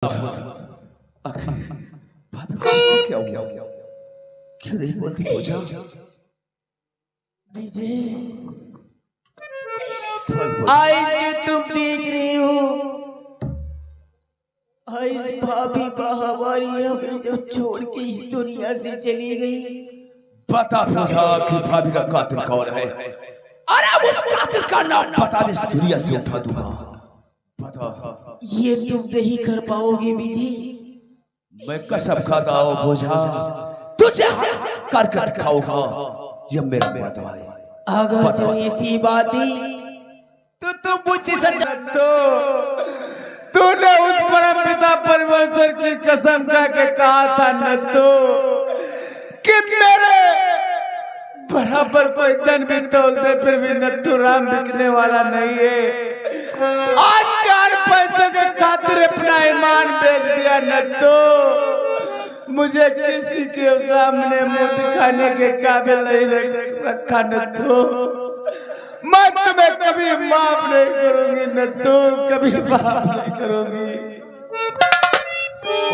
आखिर भाभी को इससे क्या हो गया? क्यों नहीं बोलती पूजा? विजय, आज जो तुम देख रहे हो, आज भाभी हमारी हमें जो छोड़ के इस दुनिया से चली गई। बता पूजा कि भाभी का कातिल कौन है? अरे उस कातिल का नाम बता दे, इस दुनिया से उठा दूंगा। बता। ये तुम नहीं कर पाओगे विजय। मैं कसम खाता हूँ पूजा, तुझे करके दिखाऊंगा। ये मेरा वादा है। अगर जो ऐसी बात है तो तुम मुझसे सच तूने उस परम पिता परमेश्वर की कसम खा के कहा था नत्थु कि मेरे बराबर कोई धन भी तोल दे फिर भी नत्थु राम बिकने वाला नहीं है। आज 4 पैसों के खातिर अपना ईमान बेच दिया नत्थु। मुझे किसी के सामने मुंह दिखाने के काबिल नहीं रखा नत्थु। मैं तुम्हें कभी माफ नहीं करूंगी नत्थु, कभी माफ नहीं करूंगी।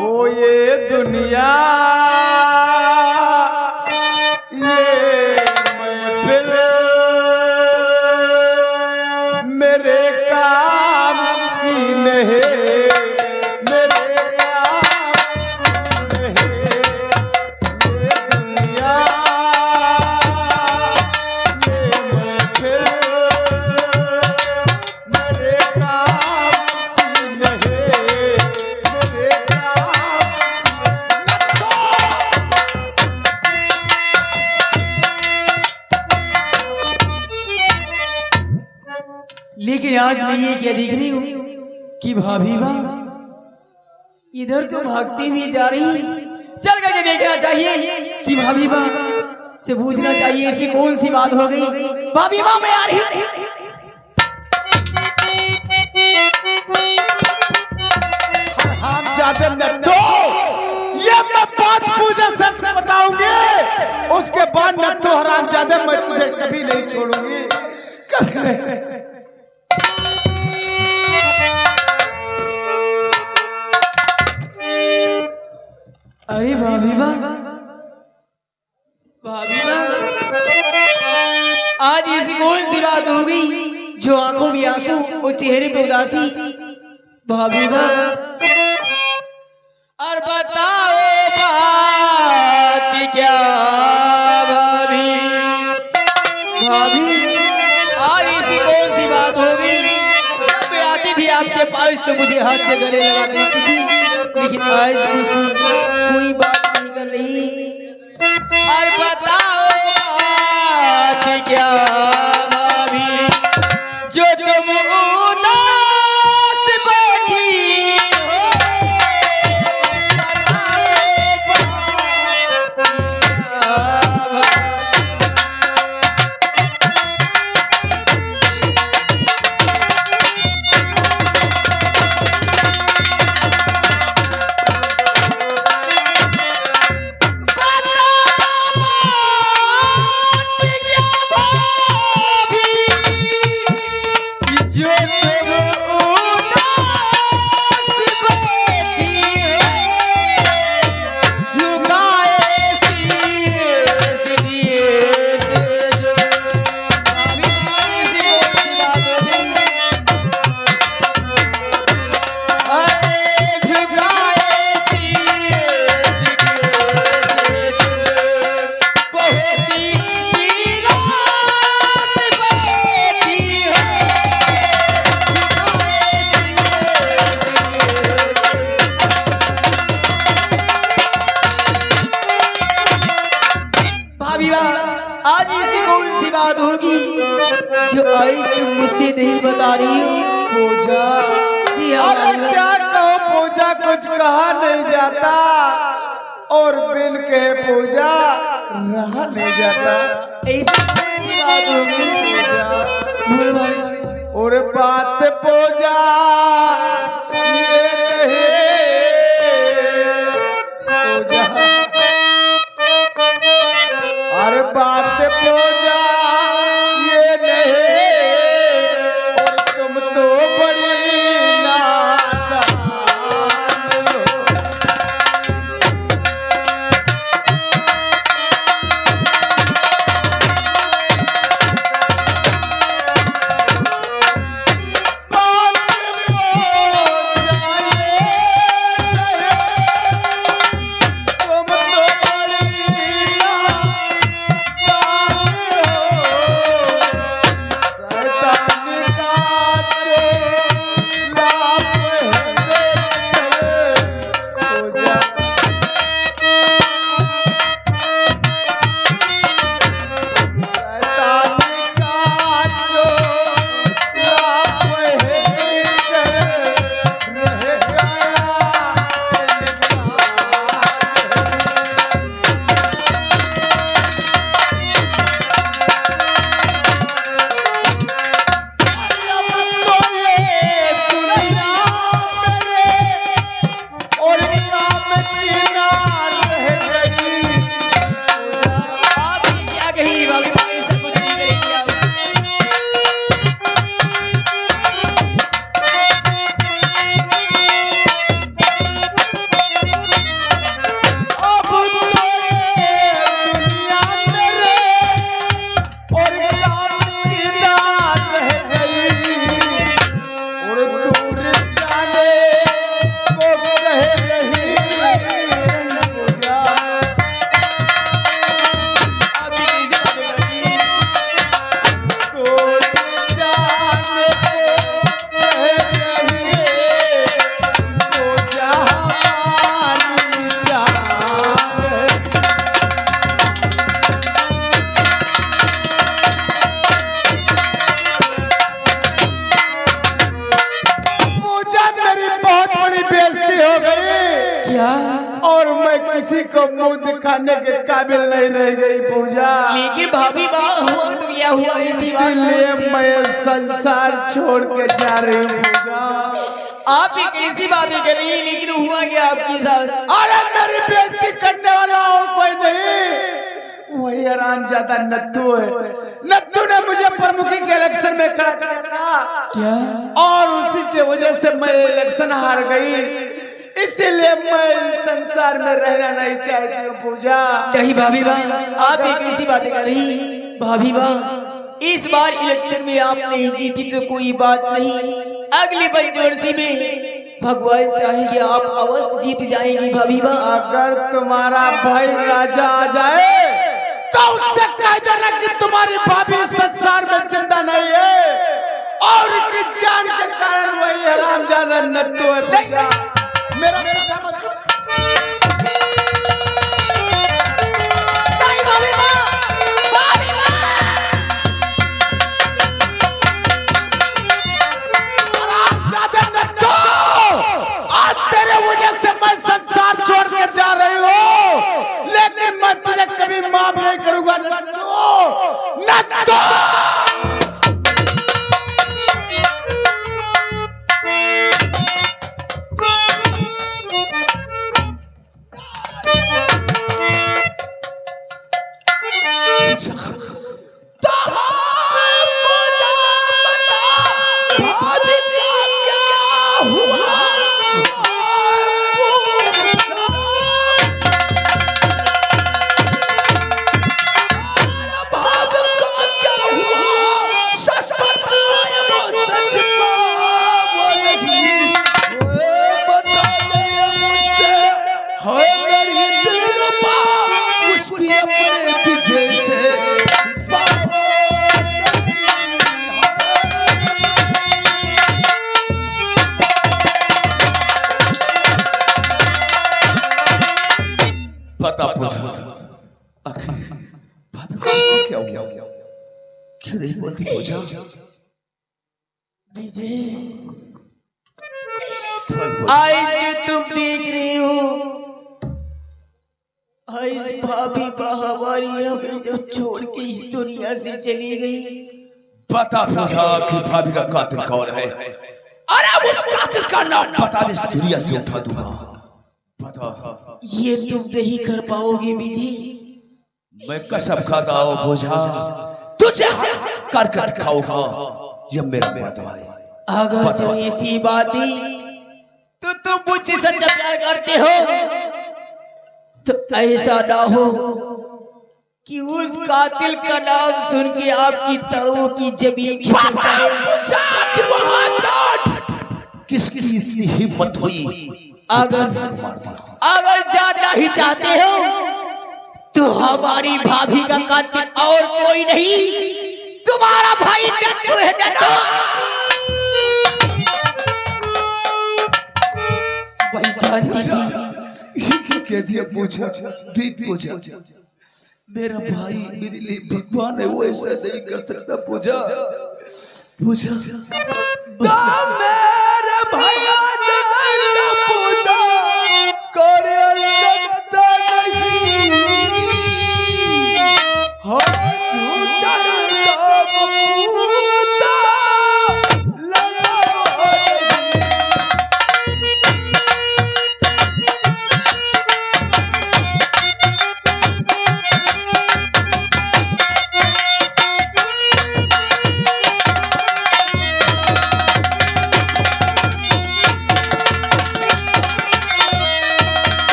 ओ ये दुनिया, ये महफिल मेरे काम की नहीं, मेरे काम की नहीं। ये दुनिया, ये महफिल मेरे काम की नहीं, मेरे काम लेकिन आज मैं ये क्या देख रही हूँ कि भाभी बा इधर तो भागती हुई जा रही। चल करके देखना चाहिए कि भाभी बा से पूछना चाहिए ऐसी कौन सी बात हो गई। भाभी बा मैं आ रही। हम जाते नत्थु, ये मैं बात पूजा सच बताऊंगी। उसके बाद नत्थु हरामजादे मैं तुझे कभी नहीं छोड़ूंगी, कभी नहीं। अरे भाभी बा, भाभी बा आज ऐसी कौन सी बात हो गई जो आंखों में आंसू और चेहरे पे उदासी। भाभी बा और बताओ बात क्या भाभी। भाभी आज ऐसी कौन सी बात हो गई? जब मैं आती थी आपके पास तो मुझे हाथ से गले लगा देती थी, लेकिन आज मुझसे कोई बात नहीं कर रही। और बताओ बात क्या भाभी जो तुम उदास बैठी हो। आज ऐसी कौन सी बात होगी जो आज तुम मुझसे नहीं बता रही हो। पूजा, जी अरे क्या कहो पूजा, कुछ कहा नहीं जाता और बिन कहे पूजा रहा नहीं जाता। ऐसी कौन सी बात होगी पूजा, बोल भाई। और बात पूजा ये नहीं, पूजा और बात पूजा ये नहीं, और तुम तो बड़ी नादान क्या? और मैं किसी को मुंह दिखाने के काबिल नहीं रह गई पूजा। लेकिन भाभी हुआ तो क्या हुआ? इसीलिए मैं संसार छोड़ के जा रही हूँ पूजा। आप ही कैसी बातें कर रही है? लेकिन हुआ क्या आपके साथ? अरे मेरी बेइज्जती करने वाला और कोई नहीं, वही हरामजादा नत्थू है। नत्थू ने मुझे प्रमुखी के इलेक्शन में खड़ा किया था। क्या? और उसी के वजह से मैं इलेक्शन हार गई। इसीलिए मैं संसार में रहना नहीं चाहती हूँ पूजा। नहीं भाभी आप ये कैसी बातें कर रही? भाभी इस बार इलेक्शन में आप नहीं जीती तो कोई बात नहीं, अगली पंचवर्षी में भगवान चाहेंगे आप अवश्य जीत जाएंगी भाभी। अगर तुम्हारा भाई राजा आ जाए तो उससे कह देना कि तुम्हारी भाभी संसार में जिंदा नहीं है और की जान के कारण वही हरामजादा नत्थू है पूजा। मेरा पीछा मत करो। नहीं भाभी हरामजादा नत्थू, आज तेरे वजह से मैं संसार छोड़ के जा रही हूँ, लेकिन मैं तुझे कभी माफ नहीं करूंगा नत्थू। नत्थू पता पूछा आखिर क्या हो गया? क्यों नहीं बोलती पूछा? आज तुम देख रही हो आज भाभी हमारी हमें जब छोड़ के इस दुनिया से चली गई। पता पूछा कि भाभी का कातिल कौन है? अरे उस कातिल का नाम बता दे, इस दुनिया से उठा दूंगा। बता। ये तुम नहीं कर पाओगे बीजी। मैं कसम खाता हूँ पूछा, तुझे करके दिखाऊंगा, ये मेरा वादा है। अगर जो ऐसी बातें तो तुम मुझसे सच्चा प्यार करते हो तो ऐसा ना हो कि उस कातिल का नाम सुन के आपकी तरों की जमीन किसकी इतनी हिम्मत हुई? अगर जानना ही चाहते हो तो हमारी भाभी का कातिल और कोई नहीं, तुम्हारा भाई नत्थू है। नत्थू वही जानती थी। कह दिया पूछा, देख पूछा, मेरा भाई मेरे लिए भगवान है, वो ऐसा नहीं कर सकता। पूछा पूछा मेरे भैया पूछा कर सकता नहीं, झूठा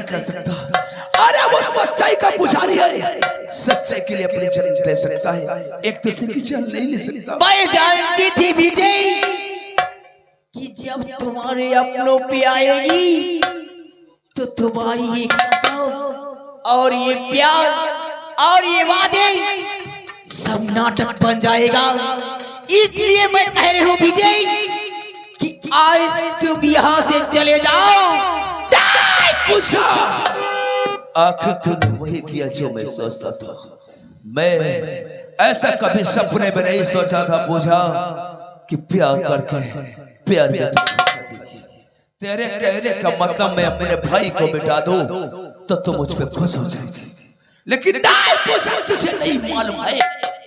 नहीं कर सकता। अरे वो सच्चाई का पुजारी है, सच्चाई के लिए अपनी जान दे सकता है, एक दूसरे की जान नहीं ले सकता। मैं जानती थी विजय कि जब तुम्हारे अपनों पे आएगी तो तुम्हारी ये कसम और ये प्यार और ये वादे सब नाटक बन जाएगा। इसलिए मैं कह रही हूँ विजय कि आज तुम यहाँ से चले जाओ। पूछा आखिर तूने वही किया जो मैं सोचता था। मैं ऐसा कभी सपने में नहीं सोचा था पूछा कि प्यार करके प्यार में तेरे कहने का मतलब मैं अपने भाई को मिटा दूं तो तुम मुझ पे खुश हो जाएगी, लेकिन नहीं पूछा तुझे नहीं मालूम है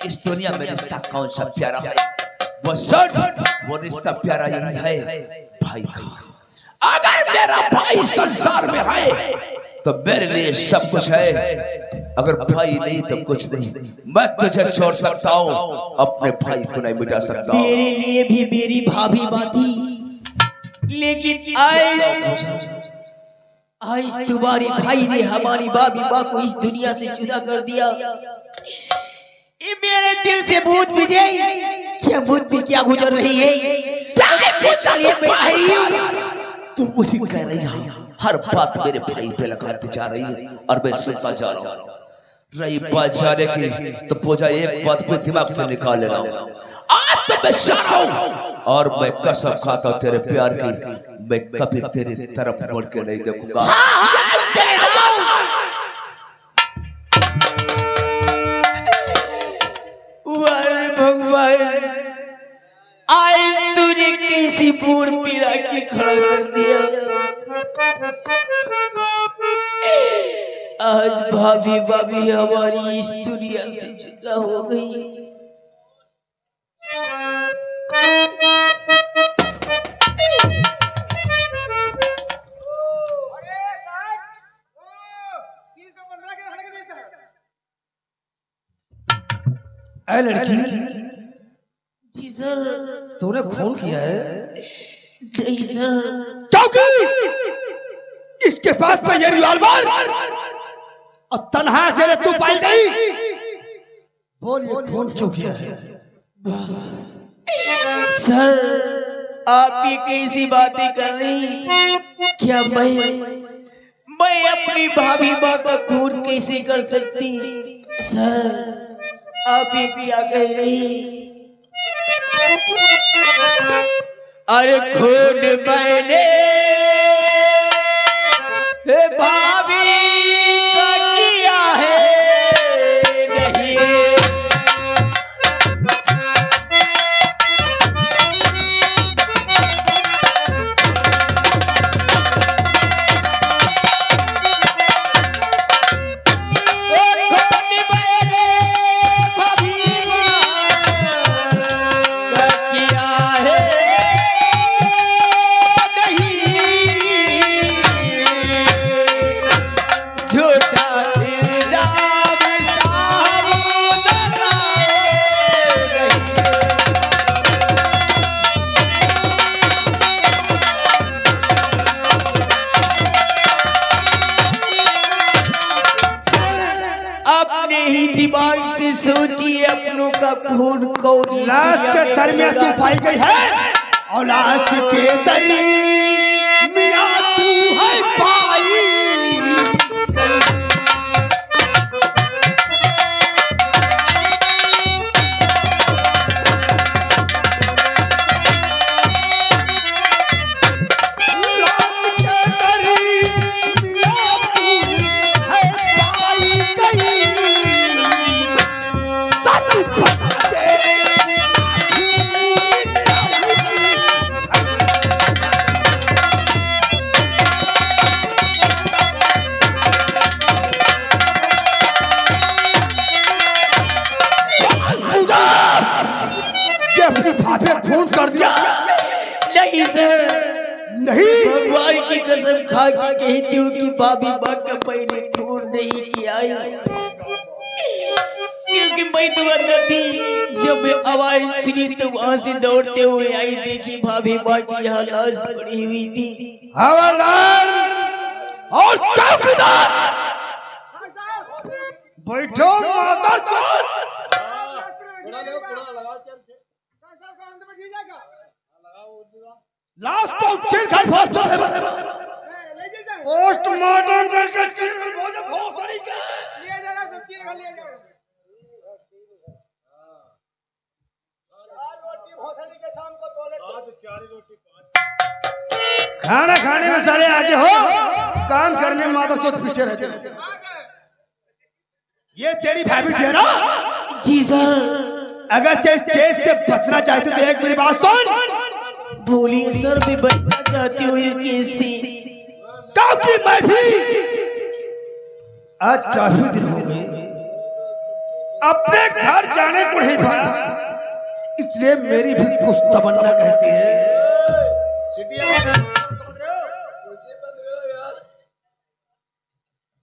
इस दुनिया में रिश्ता कौन सा प्यारा है। वो रिश्ता प्यारा यही है भाई का। अगर मेरा भाई संसार में है तो मेरे लिए सब कुछ है, अगर भाई नहीं तो कुछ नहीं। मैं तुझे छोड़ सकता हूँ, अपने भाई को नहीं मिटा सकता। मेरे लिए भी मेरी भाभी बाती, लेकिन आज तुम्हारे भाई ने हमारी भाभी माँ को इस दुनिया से जुदा कर दिया। ये मेरे दिल से भूत विजय क्या भूत भी क्या गुजर रही है। तू मुझे कह रही है हर बात मेरे भाई पे लगाती जा रही है और मैं सुनता जा रहा हूँ। रही बात जाने की तो पूजा एक बात पे दिमाग से निकाल लेना, आज तो मैं शाह हूँ और मैं कसम खाता हूँ तेरे प्यार की, मैं कभी तेरी तरफ मुड़ के नहीं देखूंगा। भगवान आज तूने कैसी पूर पीड़ा के खड़ा कर दिया। आज भाभी भाभी हमारी इस दुनिया से जुदा हो गई। ऐ लड़की, जी सर। तूने खून किया है? नहीं सर। चौकी, इसके पास में ये रिवॉल्वर और तन्हा अकेले तू पाई गई। बोल ये खून क्यों किया है? सर आप ये कैसी बातें कर रही? क्या मैं अपनी भाभी माँ का खून कैसे कर सकती? सर आप ये क्या कह रही? अरे खून मैंने भाभी का किया है नहीं। दिमाग से सोचिए अपनों का खून कौन लाश के दरमियान तू पाई गई है और लाश के दरमियान तू है पाई। खून कर दिया? नहीं सर, नहीं। भगवान की कसम खा के कहती हूँ कि भाभी माँ का मैंने खून नहीं किया है, क्योंकि मैं तो अंदर थी। जब मैं आवाज सुनी तो वहाँ से दौड़ते हुए आई, देखी भाभी माँ की यहाँ लाश पड़ी हुई थी। हवलदार, और चौकीदार बैठो मादर चोद। लाश को चिलखल पोस्टमार्टम करके चिलखल भोसड़ी के खाना खाने में साले आगे हो, काम करने में माधव चौथ पीछे रहते हो। ये तेरी भाभी थी ना? जी सर। अगर स्टेज से बचना चाहते तो एक मेरी बात सुन। बोलिए सर, मैं बचना चाहती हूँ इस केस से। क्योंकि मैं भी आज काफी दिन हो गए अपने घर जाने को नहीं पाया, इसलिए मेरी भी कुछ तमन्ना कहती है।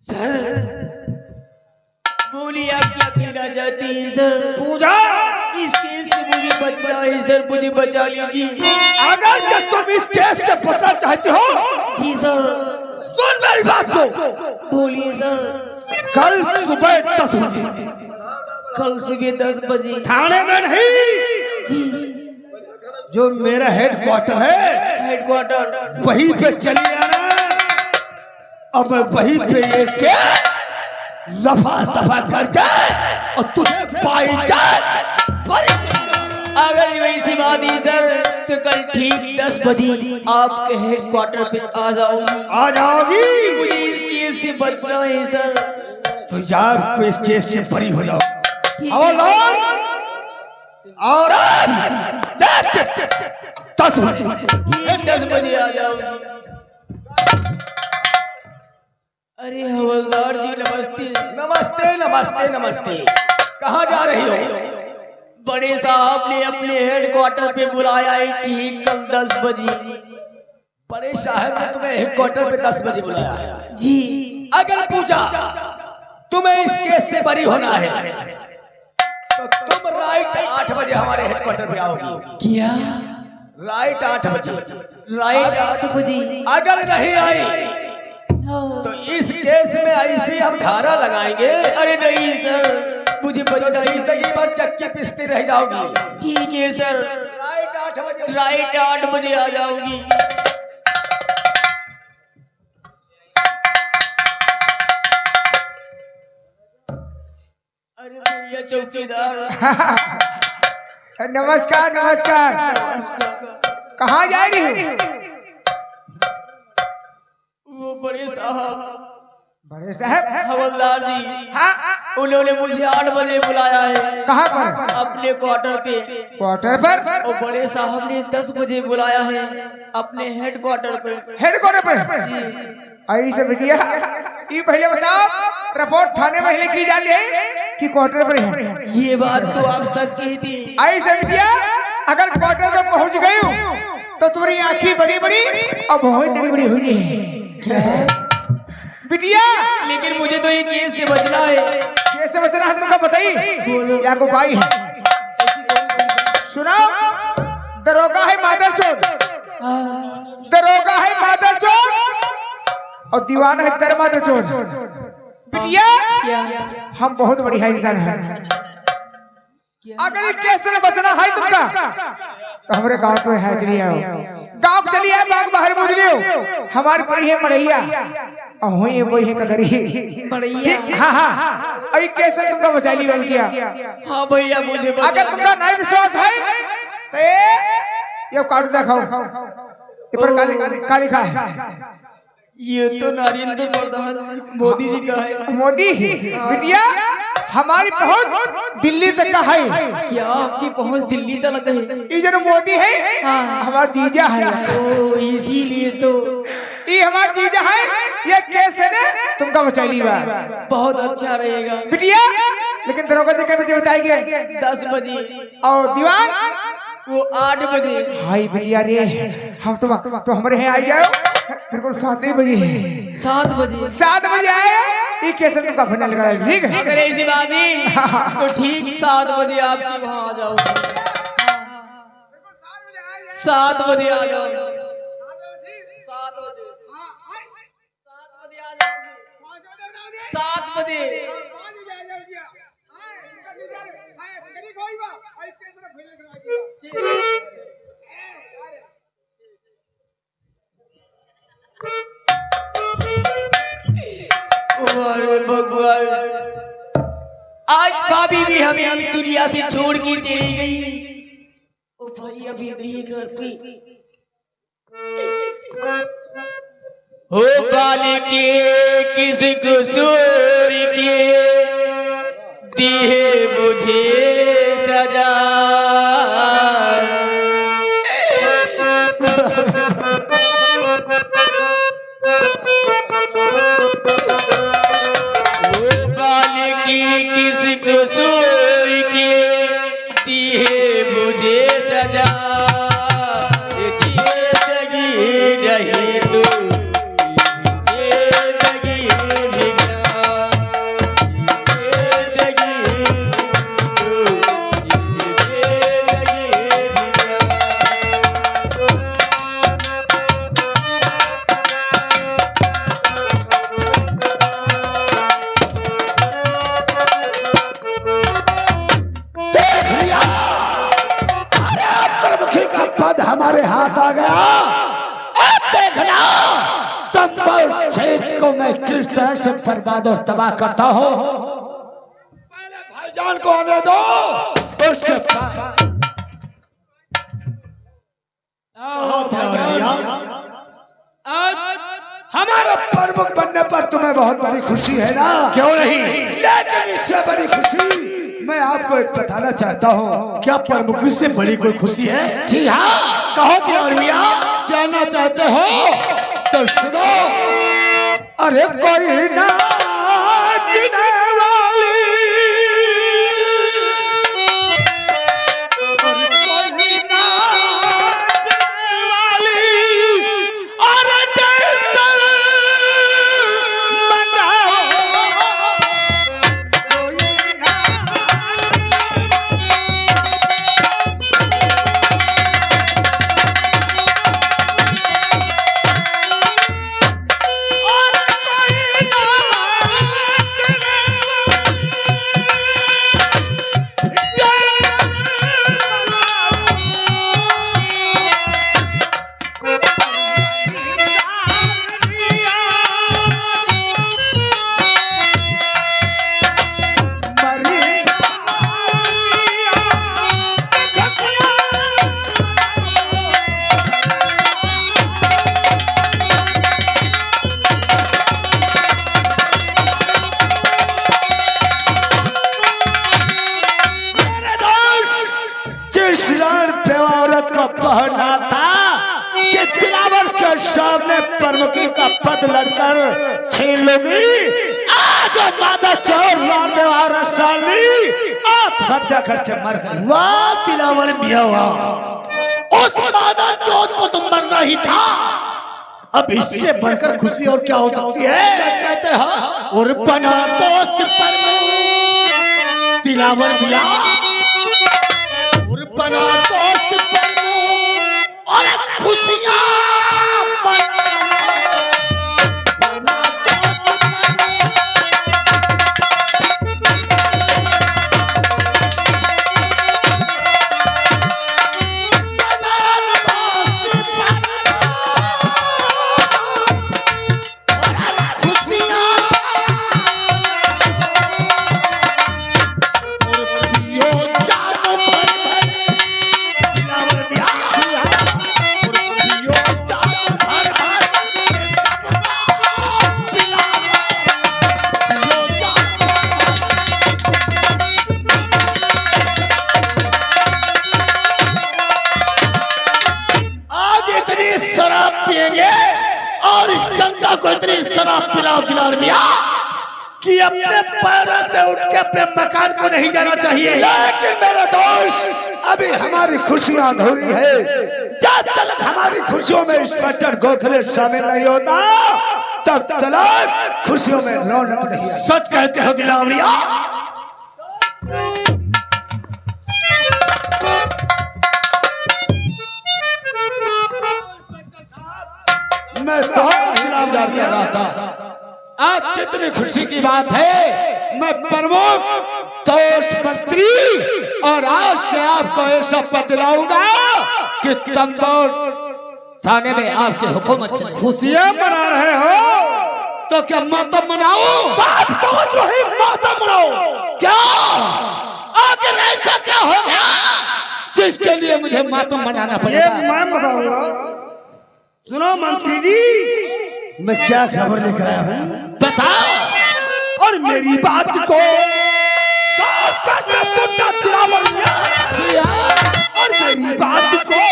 सर बोलिए आप क्या कहना चाहती हैं सर? पूजा, इस केस से मुझे बचना है सर, मुझे बचा लीजिए। अगर जब तुम इस केस से बचना चाहती हो, जी सर। सुन मेरी बात को। बोलिए सर। कल सुबह 10 बजे, कल सुबह 10 बजे थाने में नहीं जी, जो मेरा हेडक्वार्टर है, हेडक्वार्टर वहीं पे चली आना। अब मैं वहीं पे ये के रफा दफा करके और तुझे पाई जाए। अगर वैसी बात है सर, तो कल ठीक 10 बजे आपके हेडक्वार्टर पे आ जाऊंगी। आ जाओगी? मुझे इस केस से बचना है सर। तो यार को इस केस से बरी हो जाओ। और देख 10 बजे, ठीक 10 बजे आ जाऊंगी। अरे हवलदार जी नमस्ते। नमस्ते नमस्ते नमस्ते। कहाँ जा रही हो? बड़े साहब ने अपने हेडक्वार्टर पे बुलाया है ठीक कल 10 बजे। बड़े साहब ने तुम्हें हेडक्वार्टर पे 10 बजे बुलाया है? जी। अगर पूछा तुम्हें इस केस से बरी होना है तो तुम राइट 8 बजे हमारे हेडक्वार्टर पे आओगी। क्या? राइट 8 बजे। राइट 8 बजे? अगर नहीं आई तो इस केस में ऐसी हम धारा लगाएंगे। अरे नहीं सर, मुझे बचना ही। जिंदगी भर चक्की पिसती रह जाओगी। ठीक है सर, राइट 8 बजे। राइट 8 बजे आ जाऊंगी। अरे भैया चौकीदार। नमस्कार नमस्कार। कहाँ जा रही हो? वो बड़े साहब। बड़े साहब? हवलदार जी। हाँ। उन्होंने मुझे 8 बजे बुलाया है। कहाँ पर? अपने क्वार्टर पे। क्वार्टर पर? और बड़े साहब ने 10 बजे बुलाया है अपने हेडक्वार्टर पे। हेडक्वार्टर पर? ऐसे भैया ये पहले बताओ, रिपोर्ट थाने में ही की जाती है कि क्वार्टर पर है? ये बात तो आप सच कही थी। ऐसे भैया अगर क्वार्टर पर पहुंच गई हो तो तुम्हारी आंखें बड़ी बड़ी और बहुत बड़ी बड़ी हुई है बिटिया। लेकिन मुझे तो ये केस से बचना है। कैसे बचना है तुमको बताइए? क्या को भाई है? सुनाओ। दरोगा है मादरचोद, दरोगा है मादरचोद और दीवाना है दरमादरचोद। बिटिया हम बहुत बढ़िया इंसान हैं। अगर ये केस से बचना है तुमका तो हमारे गांव को है चलिए आओ। गांव चलिए आओ, गांव बाहर मुझ लियो। हमारी परी है मड़ैया और हुई है वही है कदरी। ठीक? हाँ हाँ। अभी केस से तुमका बचा लिया किया। हाँ भैया मुझे बचा। अगर तुमका नहीं विश्वास है तो ये कार्ड दिखाओ। ये पर काली लिखा है। ये तो नरेंद्र प्रधान मोदी जी का है। मोदी बिटिया हमारी पहुंच दिल्ली तक का है। क्या आपकी पहुंच दिल्ली तक है? ये जो मोदी है हाँ। हमारा जीजा है। तो इसीलिए तो ये हमारा जीजा है। ये केस है ना तुमका बचा लिया। बहुत अच्छा रहेगा बिटिया। लेकिन दरोगा जी कितने बजे बताएंगे? 10 बजे। और दीवान वो 8 बजे। हाय बिटिया रे, हम तो हमारे यहाँ आई जाओ बिल्कुल 7 बजे। 7 बजे? 7 बजे आए ये केस तुमका फंडा लगा। ठीक है? अगर ऐसी बात है तो ठीक 7 बजे आपके वहाँ आ जाओ। 7 बजे आ जाओ। 7 बजे 7 बजे। भगवान, आज भाभी भी हमें इस दुनिया से छोड़ के चली गई। ओ भाई अभी भी घर पे हो पाने के किस कसूर के दिए मुझे सजा। किस कसूर के दिए मुझे सजा। जिंदगी रही तो जिंदगी भिक्षा, जिंदगी तो जिंदगी भिक्षा। पद हमारे हाथ आ गया। अब देखना तंबर क्षेत्र को मैं किस तरह से बर्बाद और तबाह करता हूँ। पहले भाईजान को आने दो, उसके बाद आज हमारा प्रमुख बनने पर तुम्हें बहुत बड़ी खुशी है ना? क्यों नहीं? लेकिन इससे बड़ी खुशी मैं आपको एक बताना चाहता हूँ। क्या प्रमुख से बड़ी कोई खुशी है? जी हाँ, कहो दिलौरिया। जानना चाहते हो तो सुनो। अरे कोई नाचने वाली, कोई नाचने वाली, अरे पहना था कि दिलावर के सामने प्रमुखी का पद लड़कर छीन लोगी। आज मादा चोर राम व्यवहार साली आत्महत्या करके मर गई। वाह दिलावर मियां वाह, उस मादा चोर को तो मरना ही था। अब इससे बढ़कर खुशी और क्या हो सकती है? कहते हो और बना दोस्त प्रमुख दिलावर मियां, और बना दोस्त और खुशियां और इस जनता को इतनी शराब पिलाओ दिलौरिया कि अपने पैरों से उठ के अपने मकान को नहीं जाना चाहिए। लेकिन मेरा दोस्त, अभी हमारी खुशियां अधूरी है। जब तक हमारी खुशियों में इंस्पेक्टर गोखले शामिल नहीं होता तब तक खुशियों में रौनक नहीं आती। सच कहते हो दिलौरिया। मैं तो दिलौरिया था, आज कितनी खुशी की बात है, मैं प्रमुख तोष मंत्री और आज से आपको ऐसा पद दिलाऊंगा कि तंबोर थाने में आपकी हुकूमत चले। खुशियां मना रहे हो तो क्या मातम मनाऊं? बात समझ रही, मातम मनाओ। क्या आखिर ऐसा क्या हो गया जिसके लिए मुझे मातम मनाना ये पड़ेगा? मैं बताऊंगा। सुनो मंत्री जी, मैं क्या खबर लेकर आया हूँ बताओ। और मेरी बात को गौर करके सुनना दिलावर मियां। जी हाँ। और मेरी बात को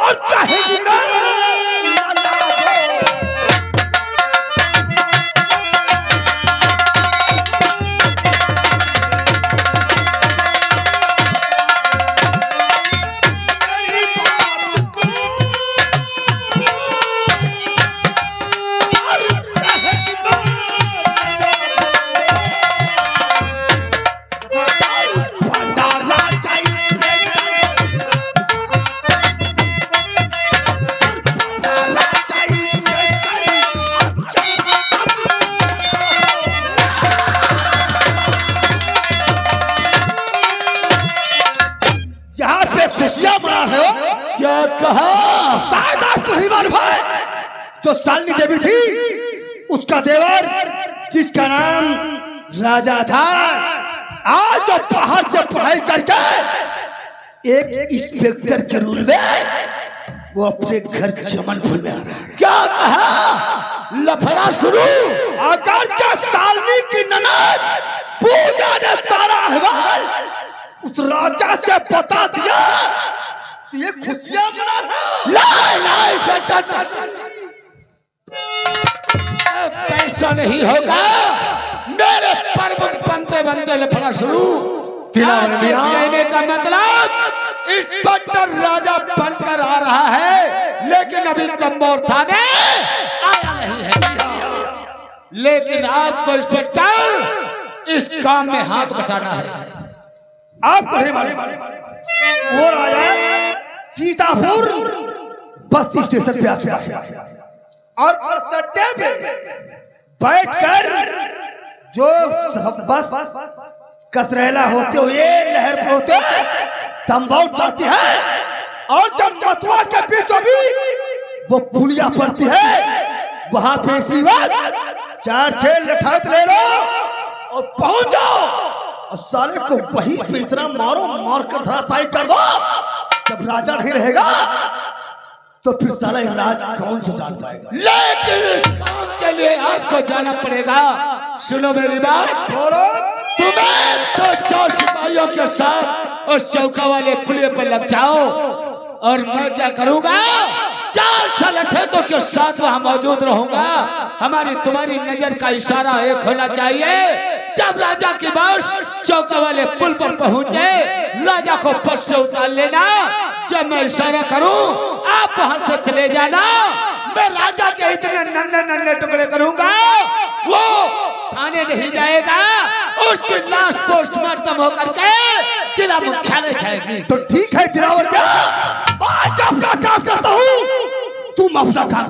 और चाहेगी ना क्या कहा? शायद आपको नहीं मालूम है, जो शालिनी देवी थी उसका देवर जिसका नाम राजा था, आज जो बाहर से पढ़ाई करके एक इंस्पेक्टर के रूल में वो अपने घर चमनपुर में आ रहा है। क्या कहा? लफड़ा शुरू। अगर जो शालिनी की ननद पूजा ने सारा अहवाल उस राजा से बता दिया तो ये खुशियां मना पैसा नहीं होगा। मेरे प्रमुख बनते बनते लफड़ा शुरू। कहने का मतलब इंस्पेक्टर राजा बनकर आ रहा है, लेकिन अभी तंबोर थाने आया नहीं है। लेकिन आपको इंस्पेक्टर इस काम में हाथ बटाना है। आपको नहीं मालूम, वो राजा सीतापुर बस स्टेशन पे आ चुका है और बस अड्डे पे बैठकर जो बस कसरेला होते हुए लहर पर होते हुए तंबौर जाती है और जब मथुरा के बीचों बीच वो पुलिया पड़ती है, वहां पे इसी वक्त 4-6 लठात ले लो और पहुंच जाओ और साले को वहीं पे इतना मारो, मार कर धराशायी कर दो। जब राजा नहीं रहेगा तो फिर साला राज कौन से जान पाएगा? लेकिन इस काम के लिए आपको जाना पड़ेगा। सुनो मेरी बात, बोलो। तुम्हें तो 4 सिपाहियों के साथ उस चौका वाले पुलिया पर लग जाओ और मैं क्या करूंगा, 4 लठेतों के साथ वहां मौजूद रहूंगा। हमारी तुम्हारी नजर का इशारा एक होना चाहिए। जब राजा की बस चौका वाले पुल पर पहुंचे, राजा को पद से उतार लेना। जब मैं इशारा करूं आप वहां से चले जाना। मैं राजा के इतने नन्हे नन्हे टुकड़े करूंगा, वो थाने नहीं जाएगा, उसकी लाश पोस्टमार्टम होकर के जिला मुख्यालय जाएगी। तो ठीक है दिलावर, मैं आज अपना काम करता हूँ, तुम अपना काम